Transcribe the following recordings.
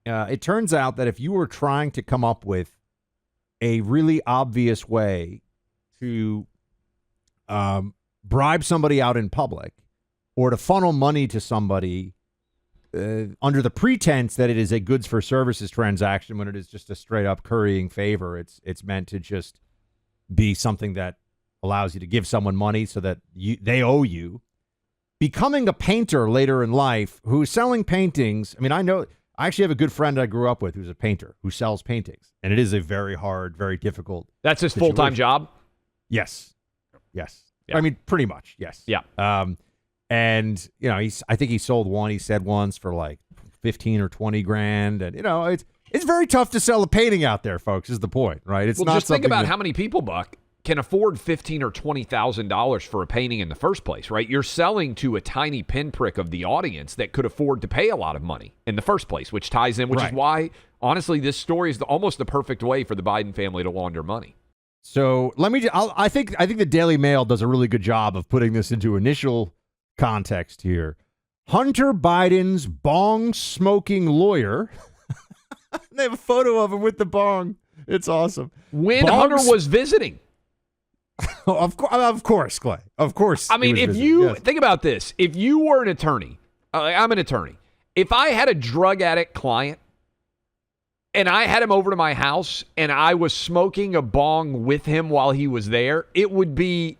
It turns out that if you were trying to come up with a really obvious way to bribe somebody out in public or to funnel money to somebody under the pretense that it is a goods for services transaction when it is just a straight up currying favor, it's meant to just be something that allows you to give someone money so that they owe you. Becoming a painter later in life who's selling paintings. I mean, I actually have a good friend I grew up with who's a painter who sells paintings, and it is a very hard, very difficult. That's his situation. full-time job? Yes. Yeah. I mean, pretty much, yes. Yeah. And, I think he sold one, he said once, for like 15 or 20 grand. And, it's very tough to sell a painting out there, folks, is the point, right? It's not just think about how many people, Buck, can afford $15,000 or $20,000 for a painting in the first place, right? You're selling to a tiny pinprick of the audience that could afford to pay a lot of money in the first place, which ties in, which is why, honestly, this story is almost the perfect way for the Biden family to launder money. So I think the Daily Mail does a really good job of putting this into initial context here. Hunter Biden's bong-smoking lawyer. They have a photo of him with the bong. It's awesome. When Hunter was visiting. Of course, Clay. Of course. I mean, think about this. If you were an attorney, I'm an attorney. If I had a drug addict client and I had him over to my house and I was smoking a bong with him while he was there, it would be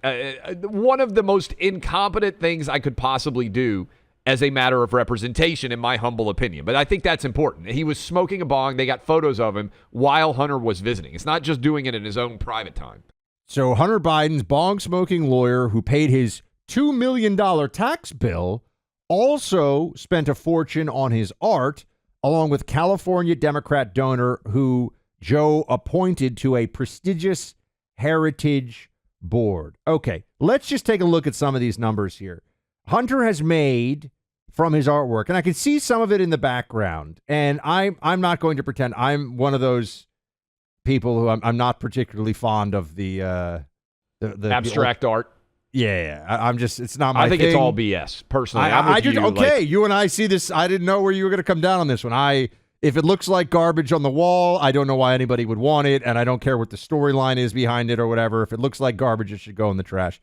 one of the most incompetent things I could possibly do as a matter of representation, in my humble opinion. But I think that's important. He was smoking a bong. They got photos of him while Hunter was visiting. It's not just doing it in his own private time. So Hunter Biden's bong-smoking lawyer, who paid his $2 million tax bill, also spent a fortune on his art, along with California Democrat donor who Joe appointed to a prestigious heritage board. Okay, let's just take a look at some of these numbers here. Hunter has made from his artwork, and I can see some of it in the background, and I'm not going to pretend I'm one of those people who I'm not particularly fond of the abstract art. Yeah, I'm just, it's not my thing. I think it's all BS, personally. You and I see this. I didn't know where you were going to come down on this one. If it looks like garbage on the wall, I don't know why anybody would want it, and I don't care what the storyline is behind it or whatever. If it looks like garbage, it should go in the trash.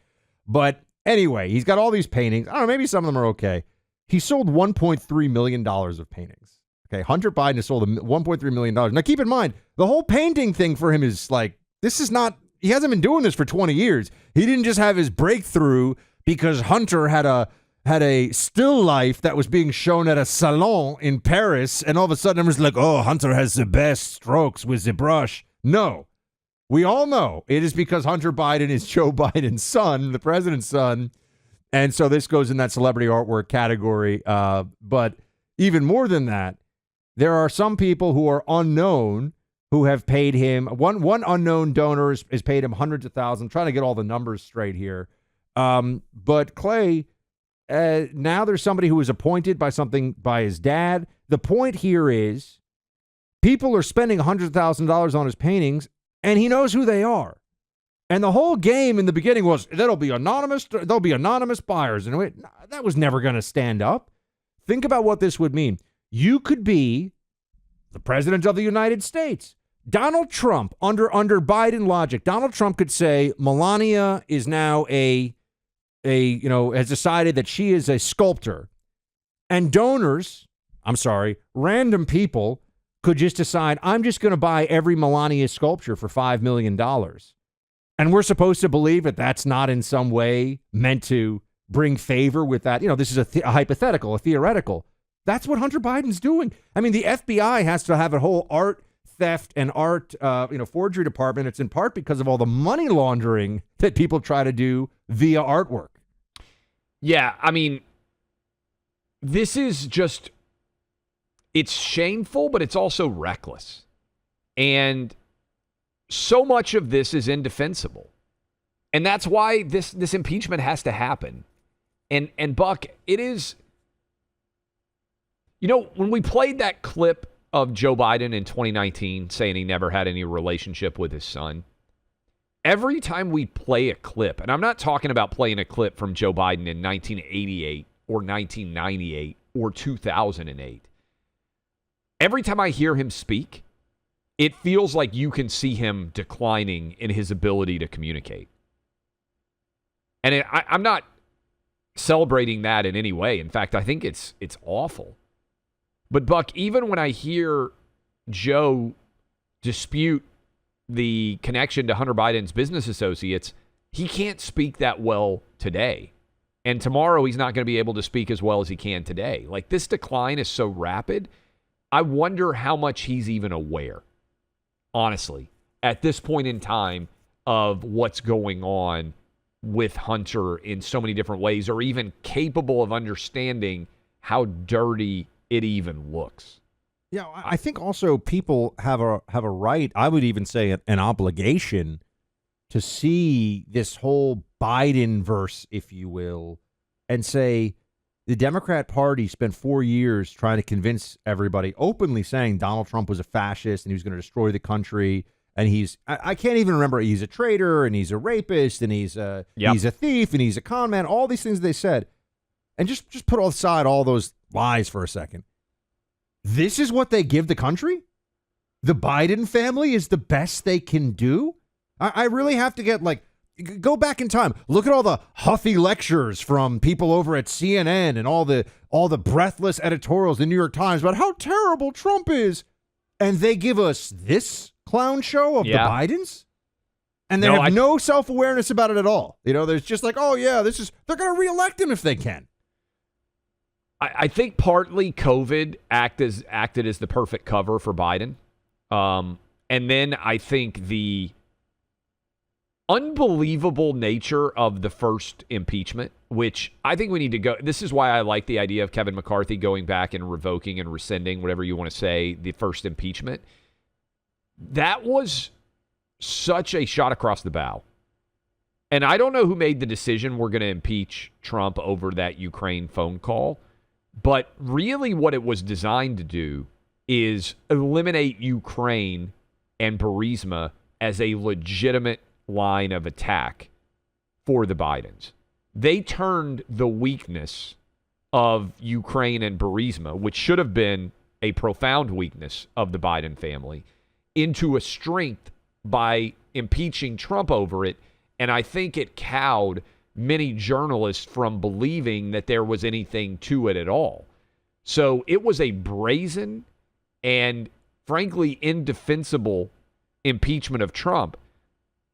But anyway, he's got all these paintings. I don't know, maybe some of them are okay. He sold $1.3 million of paintings. Okay, Hunter Biden has sold $1.3 million. Now, keep in mind, the whole painting thing for him is like, this is not, he hasn't been doing this for 20 years. He didn't just have his breakthrough because Hunter had a still life that was being shown at a salon in Paris, and all of a sudden it was like, oh, Hunter has the best strokes with the brush. No. We all know it is because Hunter Biden is Joe Biden's son, the president's son, and so this goes in that celebrity artwork category. But even more than that, there are some people who are unknown who have paid him. One unknown donor has paid him hundreds of thousands. I'm trying to get all the numbers straight here. But Clay, now there's somebody who was appointed by his dad. The point here is people are spending $100,000 on his paintings, and he knows who they are. And the whole game in the beginning was there'll be anonymous buyers, and that was never going to stand up. Think about what this would mean. You could be the president of the United States. Donald Trump, under Biden logic, Donald Trump could say Melania is now has decided that she is a sculptor. And random people could just decide, I'm just going to buy every Melania sculpture for $5 million. And we're supposed to believe that that's not in some way meant to bring favor with that. This is a hypothetical, a theoretical. That's what Hunter Biden's doing. I mean, the FBI has to have a whole art theft and art, forgery department. It's in part because of all the money laundering that people try to do via artwork. Yeah, I mean, this is just, it's shameful, but it's also reckless. And so much of this is indefensible. And that's why this impeachment has to happen. And Buck, it is, when we played that clip of Joe Biden in 2019 saying he never had any relationship with his son, every time we play a clip, and I'm not talking about playing a clip from Joe Biden in 1988 or 1998 or 2008, every time I hear him speak, it feels like you can see him declining in his ability to communicate. And I'm not celebrating that in any way. In fact, I think it's awful. But, Buck, even when I hear Joe dispute the connection to Hunter Biden's business associates, he can't speak that well today. And tomorrow he's not going to be able to speak as well as he can today. Like, this decline is so rapid, I wonder how much he's even aware, honestly, at this point in time of what's going on with Hunter in so many different ways, or even capable of understanding how dirty it even looks. Yeah, I think also people have a right, I would even say an obligation, to see this whole Biden verse, if you will, and say the Democrat Party spent 4 years trying to convince everybody, openly saying Donald Trump was a fascist and he was going to destroy the country. And I can't even remember, he's a traitor and he's a rapist and he's a thief and he's a con man, all these things they said. And just put aside all those lies for a second. This is what they give the country? The Biden family is the best they can do? I really have to go back in time. Look at all the huffy lectures from people over at CNN and all the breathless editorials in the New York Times about how terrible Trump is. And they give us this clown show of the Bidens? And they have no self-awareness about it at all. There's just like, oh yeah, they're going to reelect him if they can. I think partly COVID acted as the perfect cover for Biden. And then I think the unbelievable nature of the first impeachment, which I think we need to go. This is why I like the idea of Kevin McCarthy going back and revoking and rescinding, whatever you want to say, the first impeachment. That was such a shot across the bow. And I don't know who made the decision we're going to impeach Trump over that Ukraine phone call. But really what it was designed to do is eliminate Ukraine and Burisma as a legitimate line of attack for the Bidens. They turned the weakness of Ukraine and Burisma, which should have been a profound weakness of the Biden family, into a strength by impeaching Trump over it. And I think it cowed many journalists from believing that there was anything to it at all. So it was a brazen and frankly indefensible impeachment of Trump.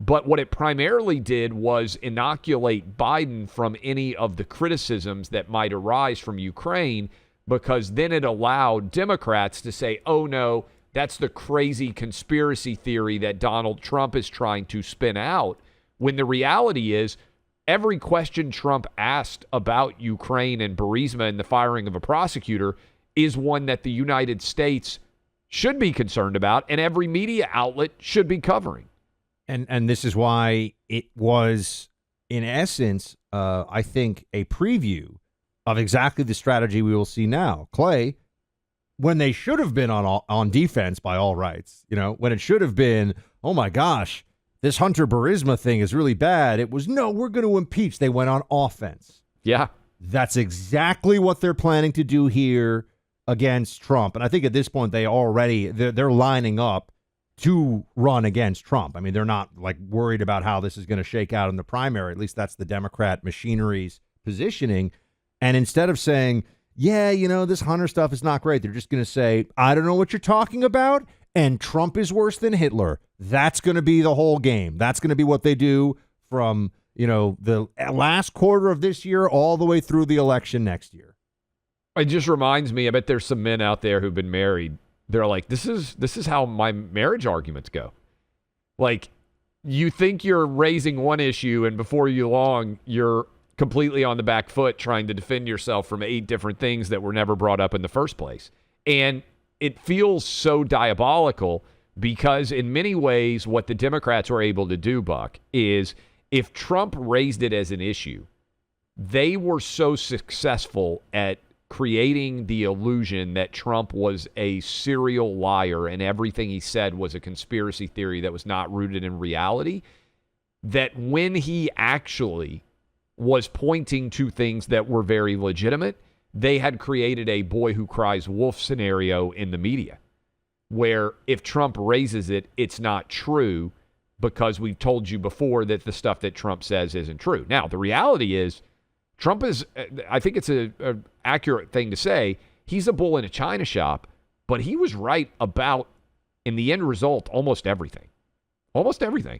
But what it primarily did was inoculate Biden from any of the criticisms that might arise from Ukraine, because then it allowed Democrats to say, oh no, that's the crazy conspiracy theory that Donald Trump is trying to spin out, when the reality is every question Trump asked about Ukraine and Burisma and the firing of a prosecutor is one that the United States should be concerned about and every media outlet should be covering. And this is why it was, in essence, I think, a preview of exactly the strategy we will see now. Clay, when they should have been on defense by all rights, when it should have been, oh my gosh, this Hunter Burisma thing is really bad. It was, no, we're going to impeach. They went on offense. Yeah. That's exactly what they're planning to do here against Trump. And I think at this point, they're lining up to run against Trump. I mean, they're not worried about how this is going to shake out in the primary. At least that's the Democrat machinery's positioning. And instead of saying, yeah, this Hunter stuff is not great, they're just going to say, I don't know what you're talking about, and Trump is worse than Hitler. That's going to be the whole game. That's going to be what they do from, the last quarter of this year all the way through the election next year. It just reminds me, I bet there's some men out there who've been married. They're like, this is how my marriage arguments go. Like, you think you're raising one issue, and before you long, you're completely on the back foot trying to defend yourself from 8 different things that were never brought up in the first place. And it feels so diabolical because in many ways, what the Democrats were able to do, Buck, is if Trump raised it as an issue, they were so successful at creating the illusion that Trump was a serial liar and everything he said was a conspiracy theory that was not rooted in reality, that when he actually was pointing to things that were very legitimate, they had created a boy who cries wolf scenario in the media. where if Trump raises it, it's not true because we've told you before that the stuff that Trump says isn't true. Now, the reality is Trump is, I think it's a accurate thing to say, he's a bull in a china shop, but he was right about, in the end result, almost everything. Almost everything.